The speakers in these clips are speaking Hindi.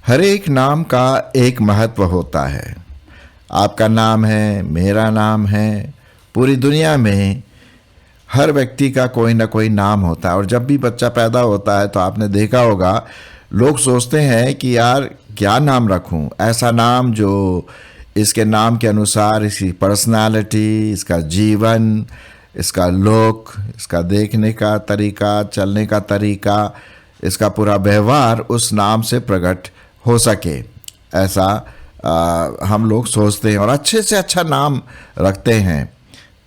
हर एक नाम का एक महत्व होता है। आपका नाम है, मेरा नाम है, पूरी दुनिया में हर व्यक्ति का कोई ना कोई नाम होता है। और जब भी बच्चा पैदा होता है तो आपने देखा होगा, लोग सोचते हैं कि यार क्या नाम रखूं, ऐसा नाम जो इसके नाम के अनुसार इसकी पर्सनालिटी, इसका जीवन, इसका लुक, इसका देखने का तरीका, चलने का तरीका, इसका पूरा व्यवहार उस नाम से प्रकट हो सके। ऐसा हम लोग सोचते हैं और अच्छे से अच्छा नाम रखते हैं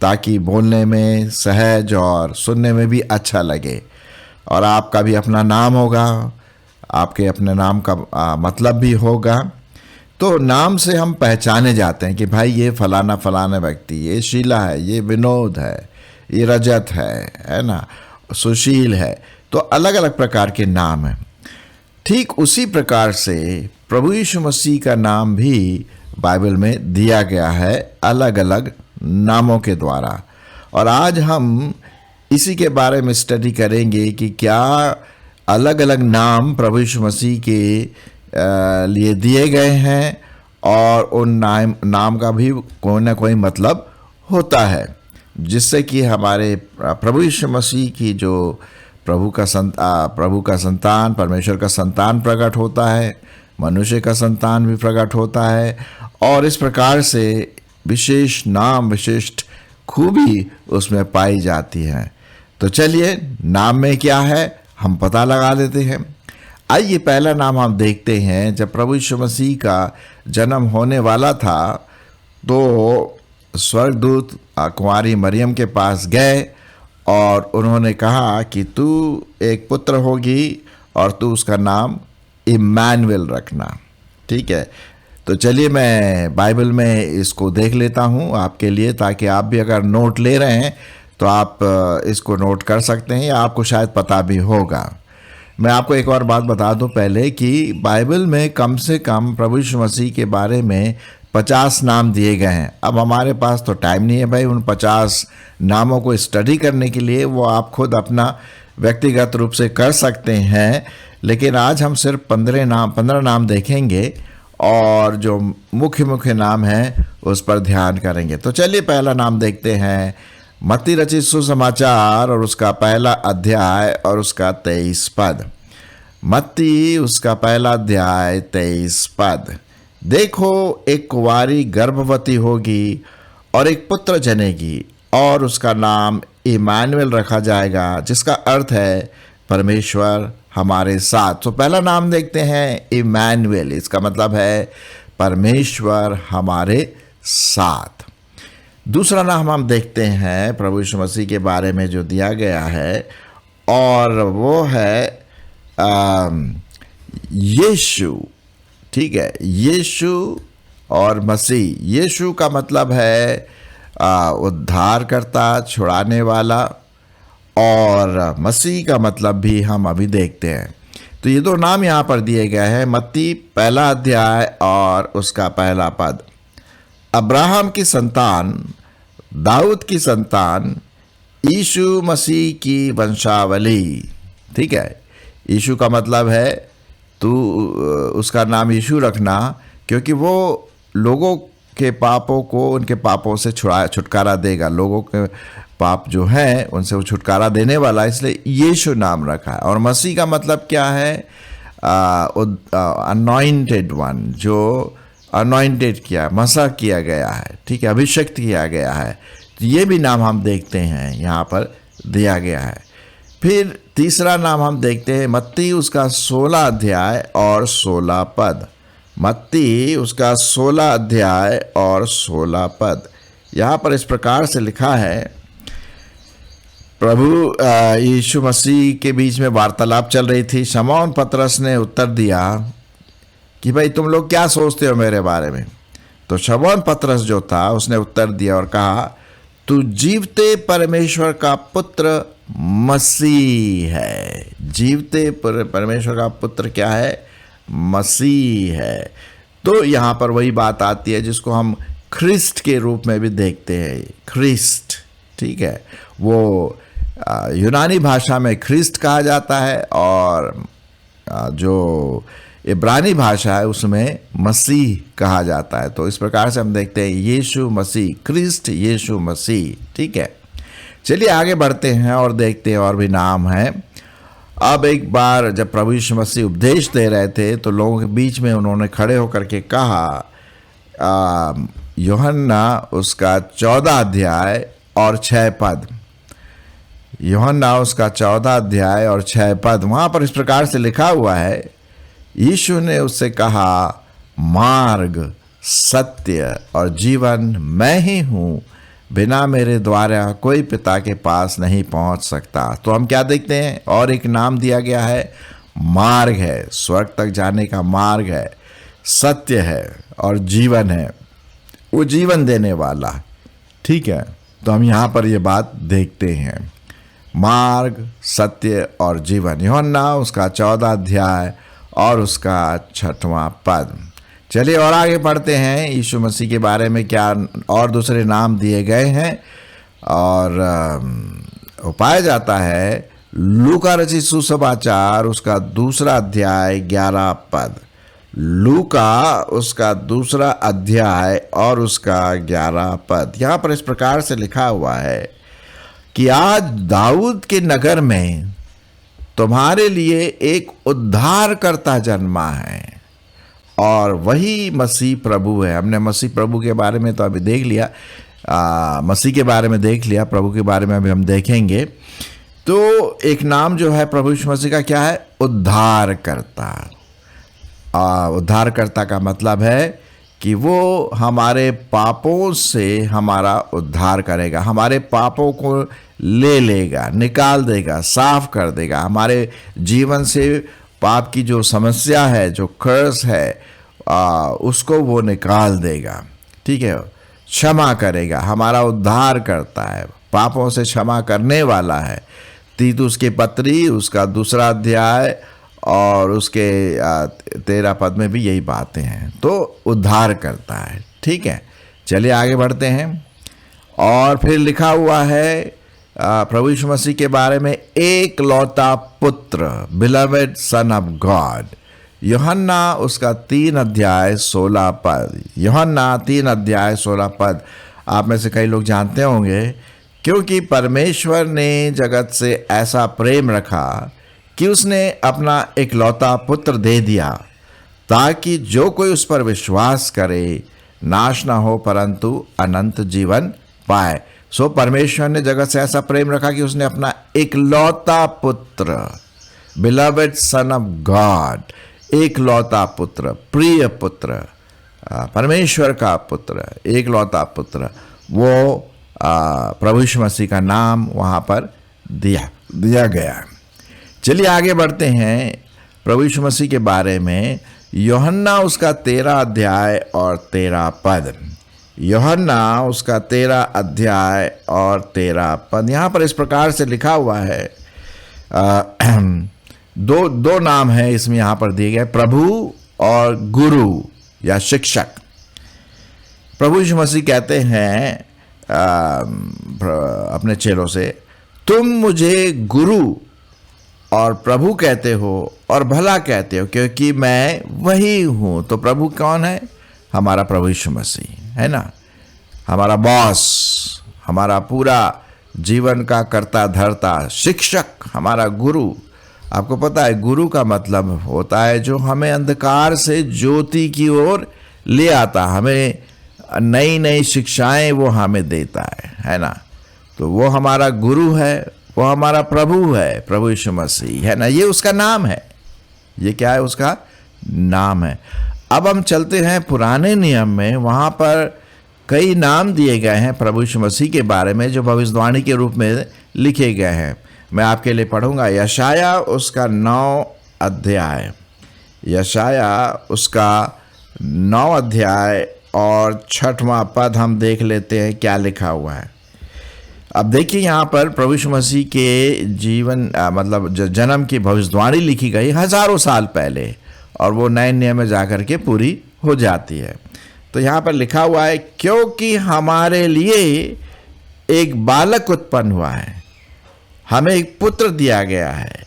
ताकि बोलने में सहज और सुनने में भी अच्छा लगे। और आपका भी अपना नाम होगा, आपके अपने नाम का मतलब भी होगा। तो नाम से हम पहचाने जाते हैं कि भाई ये फलाना फलाना व्यक्ति, ये शीला है, ये विनोद है, ये रजत है ना, सुशील है। तो अलग अलग प्रकार के नाम हैं। ठीक उसी प्रकार से प्रभु यीशु मसीह का नाम भी बाइबल में दिया गया है अलग अलग नामों के द्वारा। और आज हम इसी के बारे में स्टडी करेंगे कि क्या अलग अलग नाम प्रभु यीशु मसीह के लिए दिए गए हैं और उन नाम का भी कोई ना कोई मतलब होता है, जिससे कि हमारे प्रभु यीशु मसीह की जो प्रभु का संतान, परमेश्वर का संतान प्रकट होता है, मनुष्य का संतान भी प्रकट होता है। और इस प्रकार से विशेष नाम, विशिष्ट खूबी उसमें पाई जाती है। तो चलिए, नाम में क्या है हम पता लगा लेते हैं। आइए, पहला नाम हम देखते हैं। जब प्रभु यीशु मसीह का जन्म होने वाला था तो स्वर्गदूत कुंवारी मरियम के पास गए और उन्होंने कहा कि तू एक पुत्र होगी और तू उसका नाम इम्मानुएल रखना। ठीक है, तो चलिए मैं बाइबल में इसको देख लेता हूँ आपके लिए, ताकि आप भी अगर नोट ले रहे हैं तो आप इसको नोट कर सकते हैं या आपको शायद पता भी होगा। मैं आपको एक और बात बता दूं पहले कि बाइबल में कम से कम प्रभु यीशु मसीह के बारे में 50 नाम दिए गए हैं। अब हमारे पास तो टाइम नहीं है भाई उन 50 नामों को स्टडी करने के लिए, वो आप खुद अपना व्यक्तिगत रूप से कर सकते हैं। लेकिन आज हम सिर्फ 15 नाम देखेंगे और जो मुख्य नाम हैं उस पर ध्यान करेंगे। तो चलिए पहला नाम देखते हैं। मत्ती रचित सुसमाचार और उसका पहला अध्याय और उसका 23 पद। मत्ती उसका पहला अध्याय 23 पद। देखो, एक कुंवारी गर्भवती होगी और एक पुत्र जनेगी और उसका नाम इम्मानुएल रखा जाएगा, जिसका अर्थ है परमेश्वर हमारे साथ। तो पहला नाम देखते हैं इम्मानुएल, इसका मतलब है परमेश्वर हमारे साथ। दूसरा नाम हम देखते हैं प्रभु यीशु मसीह के बारे में जो दिया गया है, और वो है यीशु। ठीक है, यीशु और मसीह। यीशु का मतलब है उद्धारकर्ता, छुड़ाने वाला, और मसीह का मतलब भी हम अभी देखते हैं। तो ये दो नाम यहाँ पर दिए गए हैं। मत्ती पहला अध्याय और उसका पहला पद। अब्राहम की संतान, दाऊद की संतान, यीशु मसीह की वंशावली। ठीक है, यीशु का मतलब है तू उसका नाम यीशु रखना, क्योंकि वो लोगों के पापों को उनके पापों से छुटकारा देगा। लोगों के पाप जो हैं उनसे वो छुटकारा देने वाला, इसलिए यीशु नाम रखा है। और मसीह का मतलब क्या है? अनॉइंटेड वन, जो अनॉइंटेड किया, मसा किया गया है। ठीक है, अभिषिक्त किया गया है। तो ये भी नाम हम देखते हैं यहाँ पर दिया गया है। फिर तीसरा नाम हम देखते हैं मत्ती उसका 16 अध्याय और 16 पद। मत्ती उसका 16 अध्याय और 16 पद। यहाँ पर इस प्रकार से लिखा है, प्रभु यीशु मसीह के बीच में वार्तालाप चल रही थी। शमौन पतरस ने उत्तर दिया कि भाई तुम लोग क्या सोचते हो मेरे बारे में। तो शमौन पतरस जो था उसने उत्तर दिया और कहा, तू जीवते परमेश्वर का पुत्र मसीह है। जीवते परमेश्वर का पुत्र क्या है? मसीह है। तो यहाँ पर वही बात आती है जिसको हम ख्रिस्ट के रूप में भी देखते हैं। ख्रिस्ट, ठीक है, वो यूनानी भाषा में ख्रिस्ट कहा जाता है, और जो इब्रानी भाषा है उसमें मसीह कहा जाता है। तो इस प्रकार से हम देखते हैं यीशु मसीह, क्रिस्ट यीशु मसीह। ठीक है, चलिए आगे बढ़ते हैं और देखते हैं और भी नाम हैं। अब एक बार जब प्रभु यीशु मसीह उपदेश दे रहे थे तो लोगों के बीच में उन्होंने खड़े होकर के कहा, यूहन्ना उसका 14 अध्याय और 6 पद, यूहन्ना उसका 14 अध्याय और 6 पद, वहाँ पर इस प्रकार से लिखा हुआ है, यीशु ने उससे कहा, मार्ग, सत्य और जीवन मैं ही हूँ, बिना मेरे द्वारा कोई पिता के पास नहीं पहुँच सकता। तो हम क्या देखते हैं, और एक नाम दिया गया है, मार्ग है, स्वर्ग तक जाने का मार्ग है, सत्य है और जीवन है, वो जीवन देने वाला। ठीक है, तो हम यहाँ पर ये बात देखते हैं, मार्ग, सत्य और जीवन, यूहन्ना उसका 14 अध्याय और उसका 6वां पद। चलिए और आगे पढ़ते हैं, यीशु मसीह के बारे में क्या और दूसरे नाम दिए गए हैं। और पाया जाता है लूका रचित सुसमाचार उसका 2 अध्याय 11 पद, लूका उसका 2 अध्याय और उसका 11 पद। यहाँ पर इस प्रकार से लिखा हुआ है कि आज दाऊद के नगर में तुम्हारे लिए एक उद्धारकर्ता जन्मा है, और वही मसीह प्रभु है। हमने मसीह प्रभु के बारे में तो अभी देख लिया, मसीह के बारे में देख लिया, प्रभु के बारे में अभी हम देखेंगे। तो एक नाम जो है प्रभु यीशु मसीह का क्या है, उद्धारकर्ता। उद्धारकर्ता का मतलब है कि वो हमारे पापों से हमारा उद्धार करेगा, हमारे पापों को ले लेगा, निकाल देगा, साफ कर देगा, हमारे जीवन से पाप की जो समस्या है, जो कर्स है, उसको वो निकाल देगा। ठीक है, क्षमा करेगा, हमारा उद्धार करता है, पापों से क्षमा करने वाला है। तीतुस की पत्री उसका 2 अध्याय और उसके 13 पद में भी यही बातें हैं। तो उद्धार करता है। ठीक है, चलिए आगे बढ़ते हैं। और फिर लिखा हुआ है प्रभु यीशु मसीह के बारे में, एक लौता पुत्र, बिलवेड सन ऑफ गॉड, यूहन्ना उसका 3 अध्याय 16 पद, यूहन्ना 3 अध्याय 16 पद। आप में से कई लोग जानते होंगे, क्योंकि परमेश्वर ने जगत से ऐसा प्रेम रखा कि उसने अपना एक लौता पुत्र दे दिया, ताकि जो कोई उस पर विश्वास करे नाश ना हो परंतु अनंत जीवन पाए। सो परमेश्वर ने जगत से ऐसा प्रेम रखा कि उसने अपना एक लौता पुत्र, बिलवेड सन ऑफ गॉड, एक लौता पुत्र, प्रिय पुत्र, परमेश्वर का पुत्र, एक लौता पुत्र, वो प्रभु यीशु मसीह का नाम वहाँ पर दिया गया। चलिए आगे बढ़ते हैं प्रभु यीशु मसीह के बारे में। यूहन्ना उसका 13 अध्याय और 13 पद, यूहन्ना उसका 13 अध्याय और 13 पद। यहाँ पर इस प्रकार से लिखा हुआ है, दो नाम है इसमें यहाँ पर दिए गए, प्रभु और गुरु या शिक्षक। प्रभु यीशु मसीह कहते हैं अपने चेलों से, तुम मुझे गुरु और प्रभु कहते हो और भला कहते हो, क्योंकि मैं वही हूँ। तो प्रभु कौन है? हमारा प्रभु यीशु मसीह है ना, हमारा बॉस, हमारा पूरा जीवन का कर्ता धर्ता, शिक्षक, हमारा गुरु। आपको पता है गुरु का मतलब होता है जो हमें अंधकार से ज्योति की ओर ले आता, हमें नई नई शिक्षाएं वो हमें देता है ना। तो वो हमारा गुरु है, वो हमारा प्रभु है, प्रभु यीशु मसीह है ना, ये उसका नाम है। ये क्या है? उसका नाम है। अब हम चलते हैं पुराने नियम में, वहाँ पर कई नाम दिए गए हैं प्रभु यीशु मसीह के बारे में जो भविष्यवाणी के रूप में लिखे गए हैं। मैं आपके लिए पढ़ूंगा यशाया उसका 9 अध्याय, यशाया उसका 9 अध्याय और 6वां पद हम देख लेते हैं क्या लिखा हुआ है। अब देखिए यहाँ पर प्रभु यीशु मसीह के जीवन मतलब जन्म की भविष्यवाणी लिखी गई हजारों साल पहले, और वो नए नियम में जाकर के पूरी हो जाती है। तो यहाँ पर लिखा हुआ है, क्योंकि हमारे लिए एक बालक उत्पन्न हुआ है, हमें एक पुत्र दिया गया है,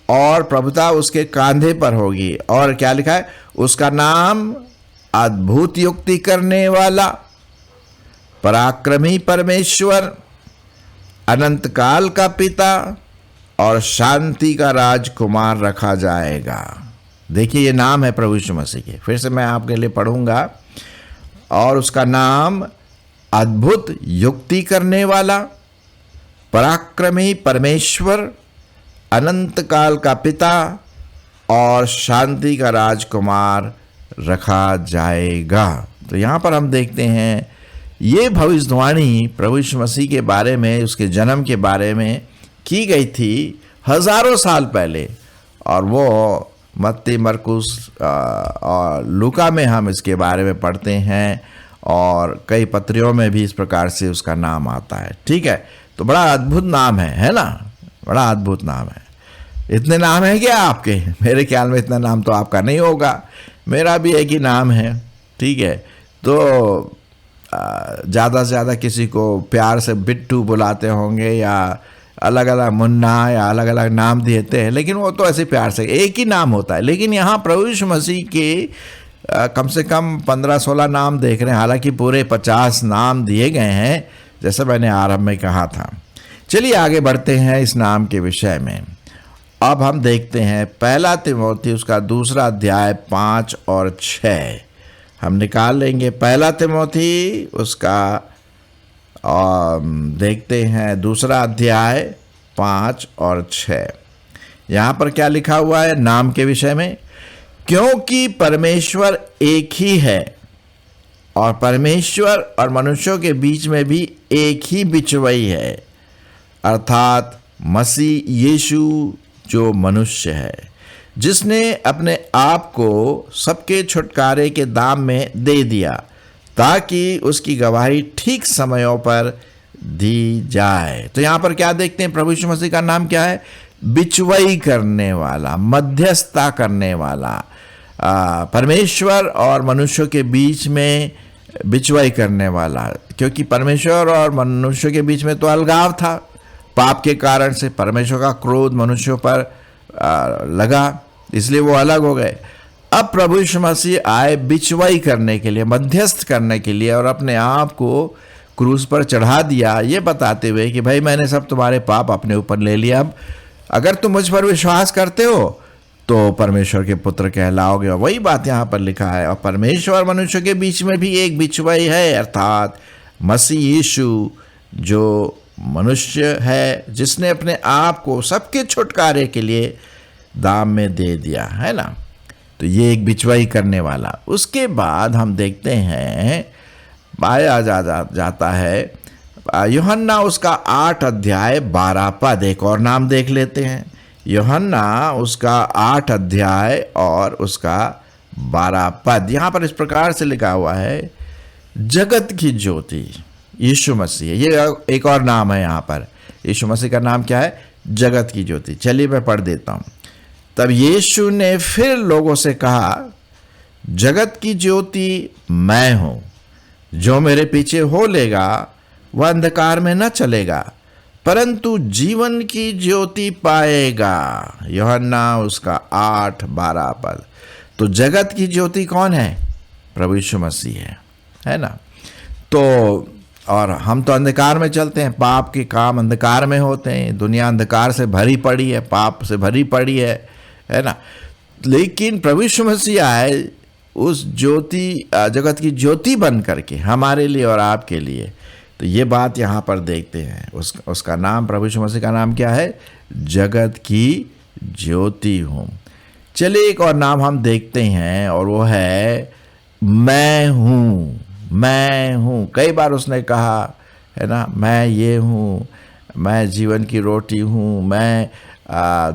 और प्रभुता उसके कांधे पर होगी। और क्या लिखा है? उसका नाम अद्भुत युक्ति करने वाला, पराक्रमी परमेश्वर, अनंत काल का पिता और शांति का राजकुमार रखा जाएगा। देखिए, ये नाम है प्रभु यीशु मसीह के। फिर से मैं आपके लिए पढ़ूंगा। और उसका नाम अद्भुत युक्ति करने वाला, पराक्रमी परमेश्वर, अनंत काल का पिता और शांति का राजकुमार रखा जाएगा। तो यहां पर हम देखते हैं ये भविष्यवाणी प्रभु यीशु मसीह के बारे में, उसके जन्म के बारे में की गई थी हजारों साल पहले। और वो मत्ती, मरकुस और लूका में हम इसके बारे में पढ़ते हैं, और कई पत्रियों में भी इस प्रकार से उसका नाम आता है। ठीक है, तो बड़ा अद्भुत नाम है ना? बड़ा अद्भुत नाम है। इतने नाम है क्या आपके? मेरे ख्याल में इतना नाम तो आपका नहीं होगा। मेरा भी एक ही नाम है। ठीक है, तो ज़्यादा से ज़्यादा किसी को प्यार से बिट्टू बुलाते होंगे, या अलग अलग मुन्ना, या अलग अलग नाम देते हैं, लेकिन वो तो ऐसे प्यार से एक ही नाम होता है। लेकिन यहाँ प्रभु यीशु मसीह के कम से कम 15-16 नाम देख रहे हैं, हालांकि पूरे 50 नाम दिए गए हैं, जैसे मैंने आरंभ में कहा था। चलिए आगे बढ़ते हैं इस नाम के विषय में। अब हम देखते हैं पहला तिमोथी उसका 2 अध्याय 5 और 6 हम निकाल लेंगे। पहला तिमोथी उसका देखते हैं 2 अध्याय 5 और 6। यहाँ पर क्या लिखा हुआ है नाम के विषय में? क्योंकि परमेश्वर एक ही है, और परमेश्वर और मनुष्यों के बीच में भी एक ही बिचवई है, अर्थात मसीह यीशु जो मनुष्य है, जिसने अपने आप को सबके छुटकारे के दाम में दे दिया, ताकि उसकी गवाही ठीक समयों पर दी जाए। तो यहाँ पर क्या देखते हैं? प्रभु यीशु मसीह का नाम क्या है? बिचवई करने वाला, मध्यस्थता करने वाला, परमेश्वर और मनुष्यों के बीच में बिचवाई करने वाला। क्योंकि परमेश्वर और मनुष्य के बीच में तो अलगाव था, पाप के कारण से परमेश्वर का क्रोध मनुष्यों पर लगा, इसलिए वो अलग हो गए। अब प्रभु यीशु मसीह आए बिचवाई करने के लिए, मध्यस्थ करने के लिए, और अपने आप को क्रूस पर चढ़ा दिया, ये बताते हुए कि भाई मैंने सब तुम्हारे पाप अपने ऊपर ले लिया। अब अगर तुम मुझ पर विश्वास करते हो तो परमेश्वर के पुत्र कहलाओगे। और वही बात यहाँ पर लिखा है, और परमेश्वर और मनुष्य के बीच में भी एक बिचवाई है, अर्थात मसीह यीशु जो मनुष्य है, जिसने अपने आप को सबके छुटकारे के लिए दाम में दे दिया है ना। तो ये एक बिचवाई करने वाला। उसके बाद हम देखते हैं पाया जाता है यूहन्ना उसका 8 अध्याय 12 पद। एक और नाम देख लेते हैं, यूहन्ना उसका 8 अध्याय और उसका 12 पद। यहाँ पर इस प्रकार से लिखा हुआ है, जगत की ज्योति यीशु मसीह। ये एक और नाम है यहाँ पर। यीशु मसीह का नाम क्या है? जगत की ज्योति। चलिए मैं पढ़ देता हूँ। तब यीशु ने फिर लोगों से कहा, जगत की ज्योति मैं हूँ, जो मेरे पीछे हो लेगा वह अंधकार में न चलेगा, परंतु जीवन की ज्योति पाएगा। यूहन्ना उसका 8-12 पद। तो जगत की ज्योति कौन है? प्रभु यीशु मसीह है ना। तो और हम तो अंधकार में चलते हैं, पाप के काम अंधकार में होते हैं, दुनिया अंधकार से भरी पड़ी है, पाप से भरी पड़ी है ना। लेकिन प्रभु यीशु मसीह आए उस ज्योति, जगत की ज्योति बन करके हमारे लिए और आपके लिए। तो ये बात यहाँ पर देखते हैं। उसका नाम, प्रभु यीशु मसीह का नाम क्या है? जगत की ज्योति हूँ। चलिए एक और नाम हम देखते हैं, और वो है मैं हूँ। मैं हूँ, कई बार उसने कहा है ना, मैं ये हूँ, मैं जीवन की रोटी हूँ, मैं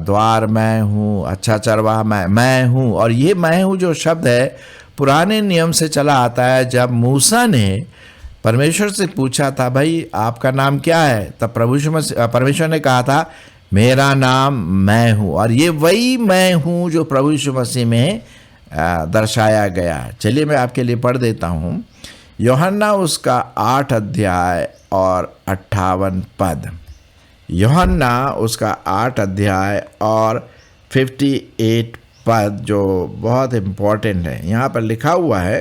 द्वार मैं हूँ, अच्छा चरवाहा मैं हूँ। और ये मैं हूँ जो शब्द है पुराने नियम से चला आता है। जब मूसा ने परमेश्वर से पूछा था, भाई आपका नाम क्या है, तब परमेश्वर ने कहा था, मेरा नाम मैं हूँ। और ये वही मैं हूँ जो प्रभु यीशु मसीह में दर्शाया गया है। चलिए मैं आपके लिए पढ़ देता हूँ। यूहन्ना उसका 8 अध्याय और 58 पद। यूहन्ना उसका 8 अध्याय और 58 पद जो बहुत इम्पोर्टेंट है। यहाँ पर लिखा हुआ है,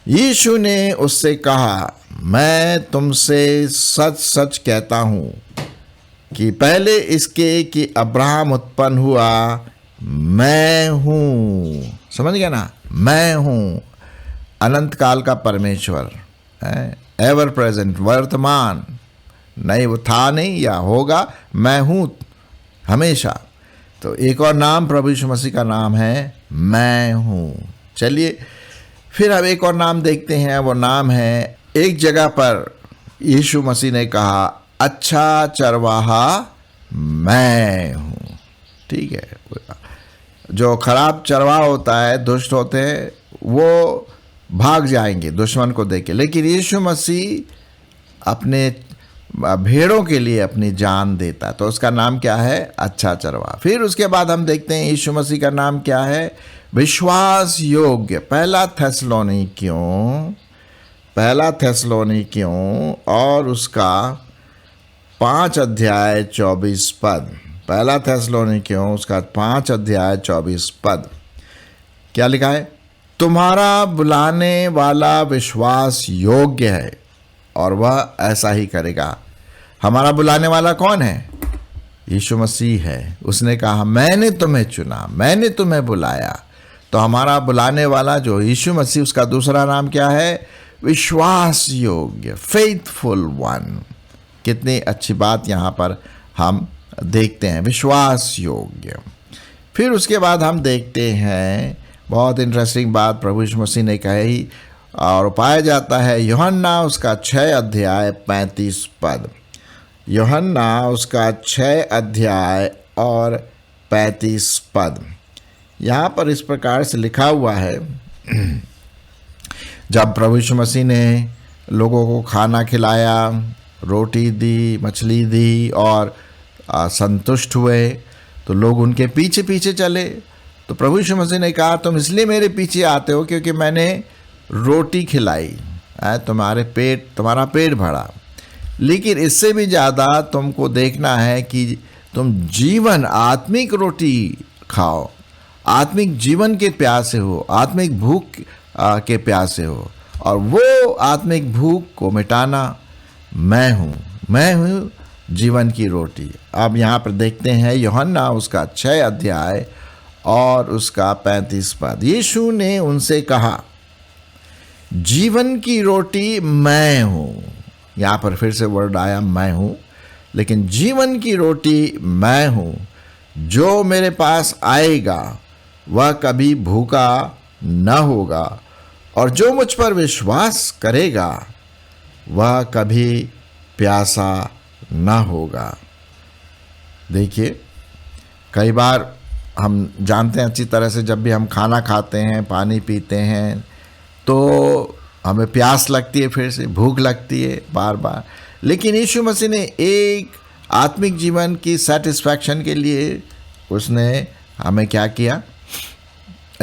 यीशु ने उससे कहा, मैं तुमसे सच सच कहता हूँ कि पहले इसके कि अब्राहम उत्पन्न हुआ, मैं हूँ। समझ गया ना? मैं हूँ, अनंत काल का परमेश्वर है, एवर प्रेजेंट, वर्तमान, नहीं वो था नहीं या होगा, मैं हूँ हमेशा। तो एक और नाम प्रभु यीशु मसीह का नाम है मैं हूँ। चलिए फिर अब एक और नाम देखते हैं। वो नाम है, एक जगह पर यीशु मसीह ने कहा, अच्छा चरवाहा मैं हूँ। ठीक है, जो खराब चरवाहा होता है, दुष्ट होते हैं, वो भाग जाएंगे दुश्मन को देख के, लेकिन यीशु मसीह अपने भेड़ों के लिए अपनी जान देता, तो उसका नाम क्या है? अच्छा चरवाहा। फिर उसके बाद हम देखते हैं यीशु मसीह का नाम क्या है? विश्वास योग्य। पहला थेसलोनिकियों और उसका 5 अध्याय 24 पद। पहला थेसलोनिकियों उसका 5 अध्याय 24 पद क्या लिखा है? तुम्हारा बुलाने वाला विश्वास योग्य है और वह ऐसा ही करेगा। हमारा बुलाने वाला कौन है? यीशु मसीह है। उसने कहा, मैंने तुम्हें चुना, मैंने तुम्हें बुलाया। तो हमारा बुलाने वाला जो यीशु मसीह, उसका दूसरा नाम क्या है? विश्वास योग्य, फेथफुल वन। कितनी अच्छी बात यहाँ पर हम देखते हैं, विश्वास योग्य। फिर उसके बाद हम देखते हैं बहुत इंटरेस्टिंग बात प्रभु यीशु मसीह ने कही और पाया जाता है यूहन्ना उसका 6 अध्याय 35 पद। यूहन्ना उसका 6 अध्याय और 35 पद। यहाँ पर इस प्रकार से लिखा हुआ है, जब प्रभु यीशु मसीह ने लोगों को खाना खिलाया, रोटी दी, मछली दी और संतुष्ट हुए, तो लोग उनके पीछे पीछे चले। तो प्रभु यीशु मसीह ने कहा, तुम इसलिए मेरे पीछे आते हो क्योंकि मैंने रोटी खिलाई, तुम्हारा पेट भरा। लेकिन इससे भी ज़्यादा तुमको देखना है कि तुम जीवन, आत्मिक रोटी खाओ, आत्मिक जीवन के प्यासे हो, आत्मिक भूख के प्यासे हो, और वो आत्मिक भूख को मिटाना मैं हूँ जीवन की रोटी। अब यहाँ पर देखते हैं यूहन्ना उसका 6 अध्याय और उसका 35 पद। यीशु ने उनसे कहा, जीवन की रोटी मैं हूँ। यहाँ पर फिर से वर्ड आया मैं हूँ, लेकिन जीवन की रोटी मैं हूँ। जो मेरे पास आएगा वह कभी भूखा न होगा, और जो मुझ पर विश्वास करेगा वह कभी प्यासा न होगा। देखिए, कई बार हम जानते हैं अच्छी तरह से, जब भी हम खाना खाते हैं, पानी पीते हैं, तो हमें प्यास लगती है, फिर से भूख लगती है बार बार। लेकिन यीशु मसीह ने एक आत्मिक जीवन की सेटिस्फैक्शन के लिए उसने हमें क्या किया?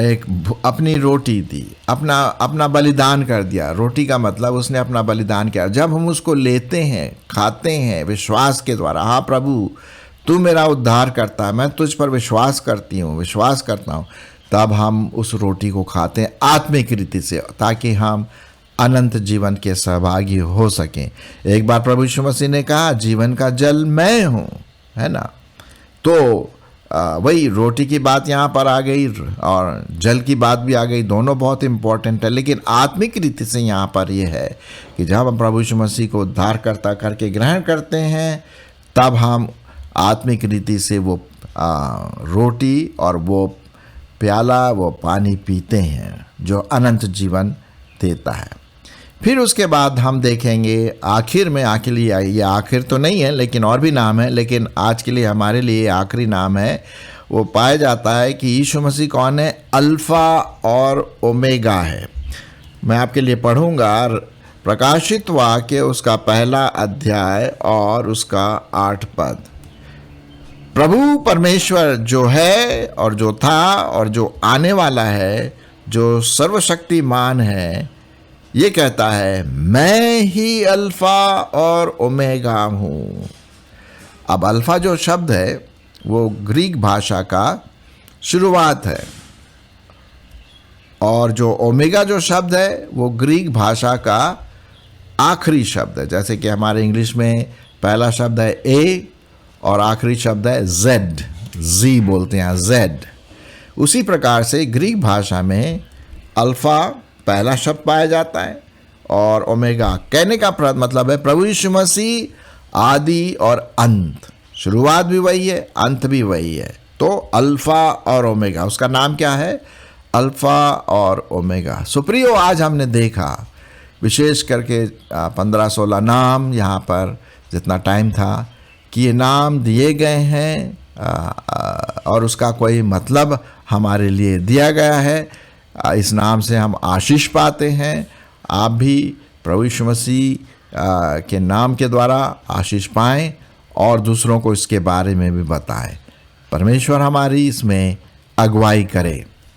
एक अपनी रोटी दी, अपना बलिदान कर दिया। रोटी का मतलब उसने अपना बलिदान किया। जब हम उसको लेते हैं, खाते हैं विश्वास के द्वारा, हाँ प्रभु तू मेरा उद्धार करता है, मैं तुझ पर विश्वास करता हूँ, तब हम उस रोटी को खाते हैं आत्मिक रीति से, ताकि हम अनंत जीवन के सहभागी हो सकें। एक बार प्रभु यीशु मसीह ने कहा, जीवन का जल मैं हूँ, है ना? तो वही रोटी की बात यहाँ पर आ गई और जल की बात भी आ गई, दोनों बहुत इंपॉर्टेंट है। लेकिन आत्मिक रीति से यहाँ पर यह है कि जब हम प्रभु यीशु मसीह को उद्धारकर्ता करके ग्रहण करते हैं, तब हम आत्मिक रीति से वो रोटी और वो प्याला, वो पानी पीते हैं जो अनंत जीवन देता है। फिर उसके बाद हम देखेंगे आखिर में, ये आखिर तो नहीं है लेकिन और भी नाम है, लेकिन आज के लिए हमारे लिए आखिरी नाम है। वो पाया जाता है कि यीशु मसीह कौन है? अल्फ़ा और ओमेगा है। मैं आपके लिए पढ़ूंगा प्रकाशित वाक्य उसका 1 अध्याय और उसका 8 पद। प्रभु परमेश्वर जो है और जो था और जो आने वाला है, जो सर्वशक्तिमान है, ये कहता है, मैं ही अल्फा और ओमेगा हूँ। अब अल्फा जो शब्द है वो ग्रीक भाषा का शुरुआत है, और जो ओमेगा जो शब्द है वो ग्रीक भाषा का आखिरी शब्द है। जैसे कि हमारे इंग्लिश में पहला शब्द है ए और आखिरी शब्द है जेड, जी बोलते हैं जेड। उसी प्रकार से ग्रीक भाषा में अल्फा पहला शब्द पाया जाता है और ओमेगा कहने का मतलब है प्रभु यीशु मसीह आदि और अंत, शुरुआत भी वही है, अंत भी वही है। तो अल्फा और ओमेगा, उसका नाम क्या है? अल्फा और ओमेगा। सुप्रियो, आज हमने देखा विशेष करके 15-16 नाम, यहाँ पर जितना टाइम था, कि ये नाम दिए गए हैं और उसका कोई मतलब हमारे लिए दिया गया है। इस नाम से हम आशीष पाते हैं। आप भी प्रभु यीशु मसीह के नाम के द्वारा आशीष पाएं और दूसरों को इसके बारे में भी बताएं। परमेश्वर हमारी इसमें अगुवाई करे।